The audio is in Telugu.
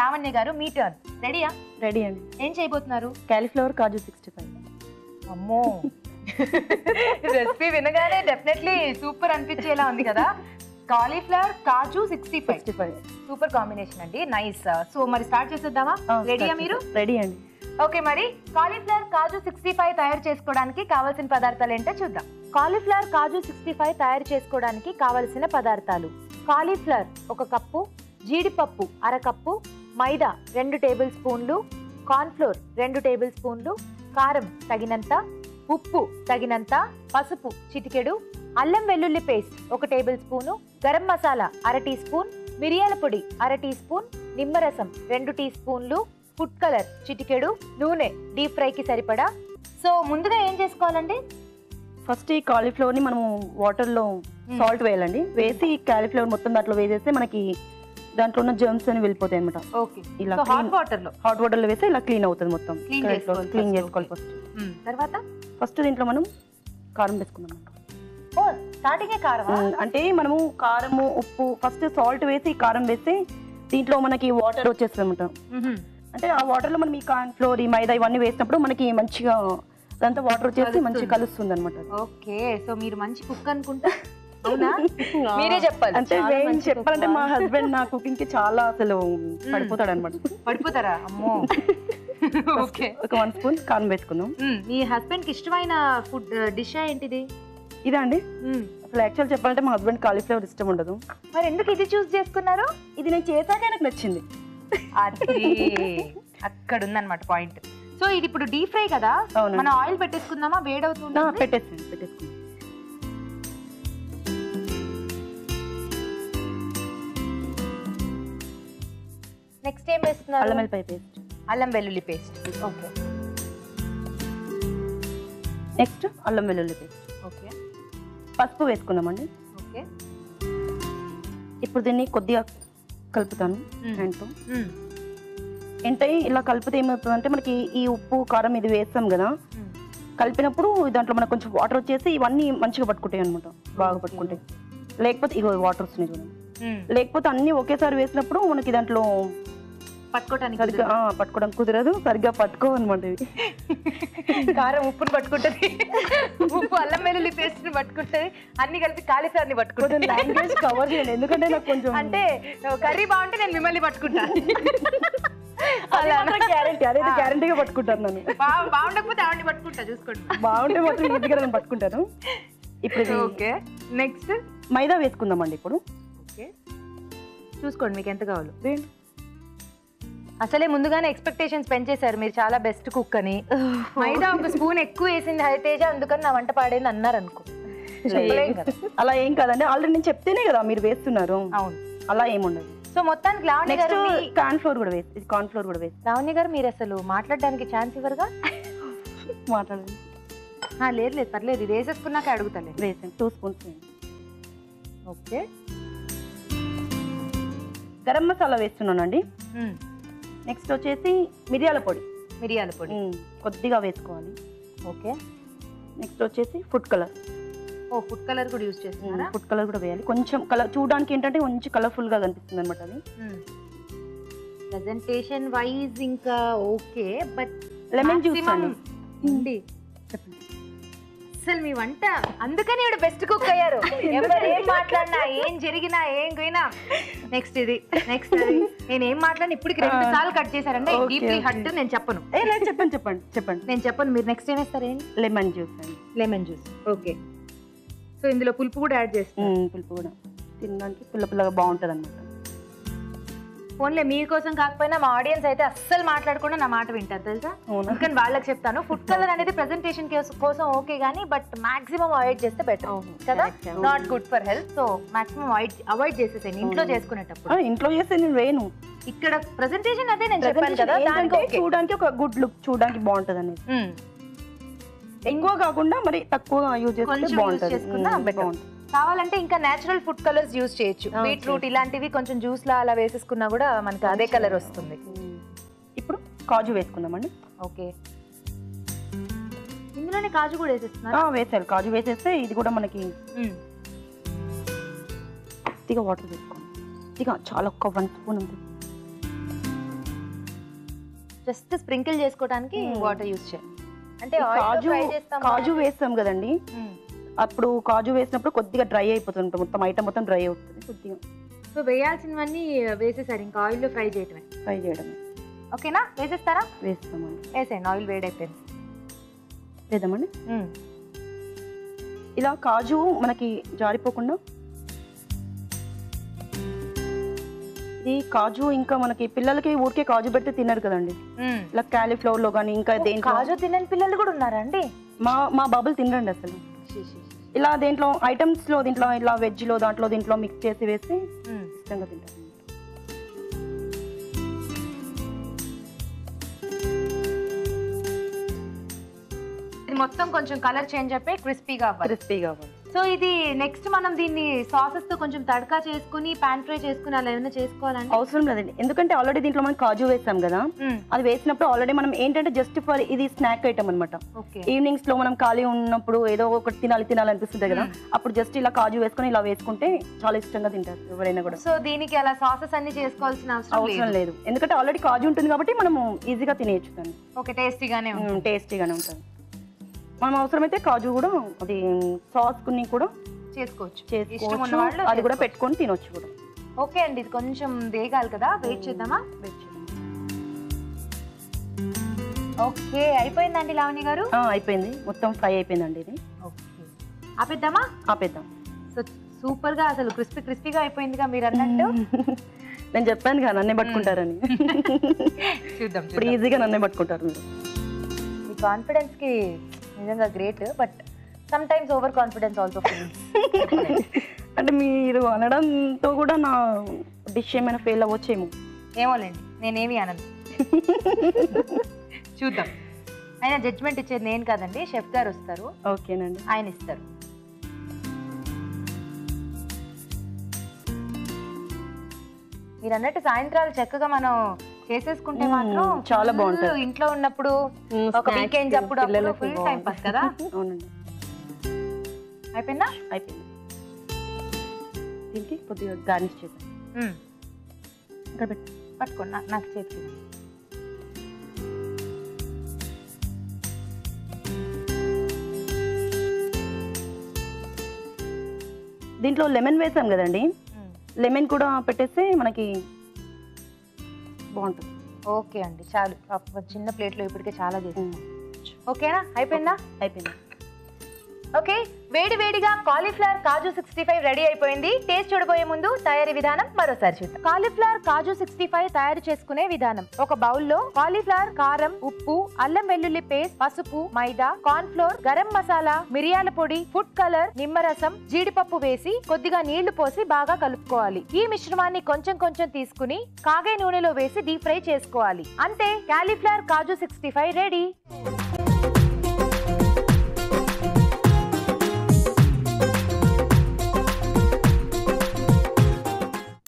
లావణ్య గారు మీ టర్న్. రెడీయా? రెడీ అండి. ఏం చేయబోతున్నారు? కాలీఫ్లవర్ కాజు 65. అమ్మో, రెసిపీ వినగానే డెఫినెట్లీ సూపర్ అనిపించేలా ఉంది కదా. కాలీఫ్లవర్ కాజు 65 సూపర్ కాంబినేషన్ అండి. నైస్. సో మరి స్టార్ట్ చేసేద్దామా? రెడీయా మీరు? రెడీ అండి. ఓకే, మరి కాలీఫ్లవర్ కాజు 65 తయారు చేసుకోవడానికి కావాల్సిన పదార్థాలు ఏంటో చూద్దాం. కాలీఫ్లవర్ కాజు 65 తయారు చేసుకోవడానికి కావలసిన పదార్థాలు: కాలీఫ్లవర్ 1 కప్పు, జీడిపప్పు 1/2 కప్పు, మైదా 2 టేబుల్ స్పూన్లు, కార్న్ఫ్లోర్ 2 టేబుల్ స్పూన్లు, కారం తగినంత, ఉప్పు తగినంత, పసుపు చిటికెడు, అల్లం వెల్లుల్లి paste 1 tablespoon, garam masala 1/2 teaspoon, మిరియాల పొడి 1/2 టీ స్పూన్, నిమ్మరసం 2 టీ స్పూన్లు, ఫుడ్ కలర్ చిటికెడు, నూనె డీప్ ఫ్రైకి సరిపడా. సో ముందుగా ఏం చేసుకోవాలండి? ఫస్ట్ ఈ కాలీఫ్లవర్ ని మనం వాటర్ లో సాల్ట్ వేయాలండి. వేసి కాలీఫ్లవర్ మొత్తం దాంట్లో వేసేస్తే మనకి దాంట్లో ఉన్న జర్మ్స్ అని వెళ్ళిపోతాయి అనమాట. ఓకే, ఇలా హాట్ వాటర్ లో వేస్తే ఇలా క్లీన్ అవుతుంది మొత్తం. క్లీన్ చేసుకోవాలి ఫస్ట్. తర్వాత ఫస్ట్ దీంట్లో మనం కారం వేసుకుందాం. ఓ, స్టార్టింగ్ కారం అంటే మనము కారము ఉప్పు ఫస్ట్ సాల్ట్ వేసి కారం వేస్తే దీంట్లో మనకి వాటర్ వచ్చేస్తుంది అనమాట. అంటే ఆ వాటర్ లో మనం ఈ కార్న్ ఫ్లోర్ ఈ మైదా ఇవన్నీ వేసినప్పుడు మనకి మంచిగా అదంతా వాటర్ వచ్చేసి మంచిగా కలుస్తుంది అనమాట. ఓకే, సో మీరు మంచి కుక్ అనుకుంటా. అవునా? మీరే చెప్పాలి. అంటే చెప్పాలంటే మా హస్బెండ్ నా కుకింగ్ కి చాలా అసలు పడిపోతాడు అనమాట. పడిపోతారా? అమ్మో. ఓకే, ఒక 1 స్పూన్ కారం వేసుకుందాం. మీ హస్బెండ్ కి ఇష్టమైన ఫుడ్ డిష్ ఏంటిది? ఇదా అండి? అసలు యాక్చువల్ చెప్పాలంటే మా హస్బెండ్ కాలీఫ్లవర్ ఇష్టం ఉండదు. మరి ఎందుకు ఇది చూస్ చేసుకున్నారు? ఇది నేను చేశాక నాకు నచ్చింది. అక్కడ ఉందన్నమాట పాయింట్. సో ఇది ఇప్పుడు డీప్ ఫ్రై కదా, మనం ఆయిల్ పెట్టేసుకుందామా? వేడవుతుందా? పెట్టేసుకుందాం. నెక్స్ట్ ఏం వేస్తున్నారు? అల్లం వెల్లుల్లి పేస్ట్. అల్లం వెల్లుల్లి పేస్ట్. ఓకే. నెక్స్ట్ అల్లం వెల్లుల్లి పేస్ట్. ఓకే. పసుపు వేసుకుందామండి. ఓకే. ఇప్పుడు దీన్ని కొద్దిగా కలుపుతాను హ్యాండ్తో. అంటే ఇలా కలిపితే ఏమవుతుందంటే మనకి ఈ ఉప్పు కారం ఇది వేస్తాం కదా, కలిపినప్పుడు దాంట్లో మనకు కొంచెం వాటర్ వచ్చేసి ఇవన్నీ మంచిగా పట్టుకుంటాయి అనమాట. బాగా పట్టుకుంటాయి. లేకపోతే ఇగో వాటర్ వస్తున్నాయి చూడండి. లేకపోతే అన్ని ఒకేసారి వేసినప్పుడు మనకి దాంట్లో పట్టుకోవడానికి కుదరదు, సరిగ్గా పట్టుకోవన్నమాట. ఇవి కారం ఉప్పుని పట్టుకుంటది, ఉప్పు అల్లం వెల్లుల్లి పేస్ట్ ని పట్టుకుంటది, అన్ని కలిపి కాలీఫ్లవర్ ని పట్టుకుంటుంది. లాంగ్వేజ్ కవర్ చేయండి, ఎందుకంటే నాకు కొంచెం అంటే కర్రీ బాగుంటే నేను మిమ్మల్ని పట్టుకుంటాను. గ్యారంటీగా పట్టుకుంటాను. నేను బాగుండకపోతే ఆవిడని పట్టుకుంటా, చూసుకోండి. బాగుంటే మాత్రం మీ దగ్గర నేను పట్టుకుంటాను. ఇప్పుడు ఓకే, నెక్స్ట్ మైదా వేసుకుందామండి. ఇప్పుడు ఓకే, చూసుకోండి మీకు ఎంత కావాలో. అసలే ముందుగానే ఎక్స్పెక్టేషన్స్ పెంచేశారు మీరు, చాలా బెస్ట్ కుక్ అని. మైదా 1 స్పూన్ ఎక్కువ వేసింది హరితేజ, అందుకని నా వంట పాడేది అన్నారు అనుకో. అలా ఏం కాదండి, ఆల్రెడీ నేను చెప్తేనే కదా మీరు వేస్తున్నారు. అవును, అలా ఏముండదు. సో మొత్తానికి లావణ్య గారు కార్న్ ఫ్లోర్ కూడా వేసి లావణ్య గారు మీరు అసలు మాట్లాడడానికి ఛాన్స్ ఇవ్వరుగా. మాట్లాడండి. లేదు పర్లేదు, ఇది వేసేసుకున్నాక అడుగుతాను. వేసాను 2 స్పూన్స్. ఓకే. గరం మసాలా వేస్తున్నానండి. నెక్స్ట్ వచ్చేసి మిరియాల పొడి కొద్దిగా వేసుకోవాలి. ఓకే. నెక్స్ట్ వచ్చేసి ఫుడ్ కలర్. ఫుడ్ కలర్ కూడా యూజ్ చేస్తున్నారా? ఫుడ్ కలర్ కూడా వేయాలి. కొంచెం కలర్ చూడడానికి ఏంటంటే కొంచెం కలర్ఫుల్ గా కనిపిస్తుంది అనమాట. అది ప్రెజెంటేషన్ వైజ్ ఇంకా ఓకే, బట్ లెమన్ జ్యూస్ అండి. చెప్పండి. అసలు మీ వంట అందుకని ఇప్పుడు బెస్ట్ కుక్ అయ్యారు. ఎవరు ఏం మాట్లాడినా, ఏం జరిగినా, ఏం పోయినా నెక్స్ట్ ఇది నెక్స్ట్ నేను ఏం మాట్లాడినా ఇప్పటికి 2 సార్లు కట్ చేశారండి. డీప్లీ హట్ నేను చెప్పను. చెప్పండి. నేను చెప్పను, మీరు నెక్స్ట్ ఏం వేస్తారు? ఏంటి? లెమన్ జ్యూస్ అండి. Lemon juice. ఓకే. సో ఇందులో పులుపు కూడా యాడ్ చేస్తాను. పులుపు కూడా తినడానికి పుల్లగా బాగుంటుంది అనమాట. ఫోన్లే మీకోసం కాకపోయినా మా ఆడియన్స్ అయితే అస్సలు మాట్లాడకుండా నా మాట వింటారు తెలుసా. అందుకని వాళ్ళకి చెప్తాను, ఫుడ్ కలర్ అనేది ప్రెజెంటేషన్ కోసం ఓకే గానీ బట్ మాక్సిమం అవాయిడ్ చేస్తే బెటర్ కదా. Not good for health. So maximum avoid చేసేసాను ఇంట్లో చేసుకునేటప్పుడు. ఇంట్లో చేస్తే నేను వేయను. ఇక్కడ ప్రెజెంటేషన్ అదే నేను చెప్పాను కదా, చూడడానికి ఒక గుడ్ లుక్, చూడడానికి బాగుంటది అనేది. ఎక్కువ కాకుండా మరి తక్కువ యూజ్ చేసుకుంటే బాగుంటుంది. కావాలంటే ఇంకా నేచురల్ ఫుడ్ కలర్స్ యూజ్ చేయొచ్చు. బీట్రూట్ ఇలాంటివి కొంచెం జ్యూస్ లా అలా వేసేసుకున్నా కూడా మనకి అదే కలర్ వస్తుంది. ఇప్పుడు కాజు వేసుకుందామండి. ఓకే. ఇందులోనే కాజు కూడా వేసేస్తున్నా? వేసారు. కాజు వేసేస్తే ఇది కూడా మనకి కొద్దిగా వాటర్ వేసుకోండి. కొద్దిగా చాలా, ఒక 1 స్పూన్ ఉంది. జస్ట్ స్ప్రింకిల్ చేసుకోవడానికి వాటర్ యూజ్ చేయాలి. అంటే కాజు వేస్తాం కదండి, అప్పుడు కాజు వేసినప్పుడు కొద్దిగా డ్రై అయిపోతుంటుంది, మొత్తం ఐటమ్ మొత్తం డ్రై అవుతుంది కొద్దిగా. సో వేయాల్సినవన్నీ వేసేసారు, ఇంకా ఆయిల్లో ఫ్రై చేయడమే. ఓకేనా, వేసేస్తారా? వేస్తామండి. వేసేయండి, ఆయిల్ వేడైపోయింది. వేద్దామండి. ఇలా కాజు మనకి జారిపోకుండా, ఇది కాజు ఇంకా మనకి పిల్లలకి ఊరికే కాజు పెడితే తినరు కదండి, ఇలా క్యాలీఫ్లవర్ లో కానీ ఇంకా దేంట్లో కాజు తినని పిల్లలు కూడా ఉన్నారా అండి? మా బాబులు తినరండి అసలు. ఇలా దేంట్లో ఐటమ్స్ లో దీంట్లో ఇలా వెజ్ లో దీంట్లో మిక్స్ చేసి వేసి ఇష్టంగా తింటారు. ఇది మొత్తం కొంచెం కలర్ చేంజ్ అయిపోయి క్రిస్పీగా అవ్వాలి. సో ఇది నెక్స్ట్ మనం దీన్ని సాసెస్ తో కొంచెం తడకా చేసుకుని పాన్ ఫ్రై చేసుకుని అలా ఏమైనా చేసుకోవాలంటే అవసరం లేదండి, ఎందుకంటే ఆల్రెడీ దీంట్లో మనం కాజు వేసాం కదా, అది వేసినప్పుడు ఆల్రెడీ మనం ఏంటంటే జస్ట్ ఫర్ ఇది స్నాక్ ఐటమ్ అనమాట. ఈవినింగ్స్ లో మనం ఖాళీ ఉన్నప్పుడు ఏదో ఒకటి తినాలనిపిస్తుంది కదా, అప్పుడు జస్ట్ ఇలా కాజు వేసుకుని ఇలా వేసుకుంటే చాలా ఇష్టంగా తింటారు ఎవరైనా కూడా. సో దీనికి అలా సాసెస్ అన్ని చేసుకోవాల్సిన అవసరం లేదు, ఎందుకంటే ఆల్రెడీ కాజు ఉంటుంది కాబట్టి మనము ఈజీగా తినేయచ్చు దాన్ని. ఓకే, టేస్టీగానే ఉంటుంది. మనం అవసరమైతే కాజు కూడా అది సాస్ కొన్ని కూడా చేసుకోవచ్చు, అది కూడా పెట్టుకొని తినొచ్చు కూడా. ఓకే అండి, ఇది కొంచెం వేగాలి కదా, వెయిట్ చేద్దామా? ఓకే, అయిపోయిందండి లావణ్య గారు. అయిపోయింది, మొత్తం ఫ్రై అయిపోయిందండి ఇది. ఆపేద్దామా? ఆపేద్దాం. సో సూపర్ గా అసలు క్రిస్పీగా అయిపోయిందిగా మీరు అన్నట్టు. నేను చెప్పాను కదా నన్నే పట్టుకుంటారని. చూద్దాం, ఇప్పుడు ఈజీగా నన్నే పట్టుకుంటారు మీరు. మీ కాన్ఫిడెన్స్ కి నిజంగా great, but some times over confidence also feelings. అంటే మీరు అనడంతో కూడా నా డిష్ ఏమైనా ఫెయిల్ అవ్వచ్చేమో. ఏమోలేండి, నేనేమి అనను. చూద్దాం. ఆయన జడ్జ్మెంట్ ఇచ్చేది నేను కాదండి, షెఫ్ గారు వస్తారు. ఓకేనండి, ఆయన ఇస్తారు. మీరు అన్నట్టు సాయంత్రాలు చక్కగా మనం చేసేసుకుంటే మాత్రం చాలా బాగుంటుంది. ఇంట్లో ఉన్నప్పుడు ఒక వీకెండ్ అప్పుడు ఫుల్ టైం పాస్ కదా. అవునండి. అయిపోయిందా? అయిపోయింది. దీనికి కొద్దిగా గార్నిష్ చేద్దాం. పట్టుకోండి, నాకు చేతికి. దీంట్లో లెమన్ వేసాం కదండి, లెమన్ కూడా పెట్టేస్తే మనకి బాగుంటుంది. ఓకే అండి, చాలు. చిన్న ప్లేట్లో ఇప్పటికే చాలా చేసింది. ఓకేనా, అయిపోయిందా? అయిపోయింది. ఓకే, వేడివేడిగా కాలీఫ్లవర్ కాజు 65 రెడీ అయిపోయింది. టేస్ట్ చూడబోయే ముందు తయారీ విధానం మరోసారి చూద్దాం. కాలీఫ్లవర్ కాజు 65 తయారు చేసుకునే విధానం. ఒక బౌల్లో కాలీఫ్లవర్, కారం, ఉప్పు, అల్లం వెల్లుల్లి పేస్ట్, పసుపు, మైదా, కార్న్ ఫ్లోర్, గరం మసాలా, మిరియాల పొడి, ఫుడ్ కలర్, నిమ్మరసం, జీడిపప్పు వేసి కొద్దిగా నీళ్లు పోసి బాగా కలుపుకోవాలి. ఈ మిశ్రమాన్ని కొంచెం కొంచెం తీసుకుని కాగే నూనెలో వేసి డీప్ ఫ్రై చేసుకోవాలి. అంతే, కాలీఫ్లవర్ కాజు 65 రెడీ.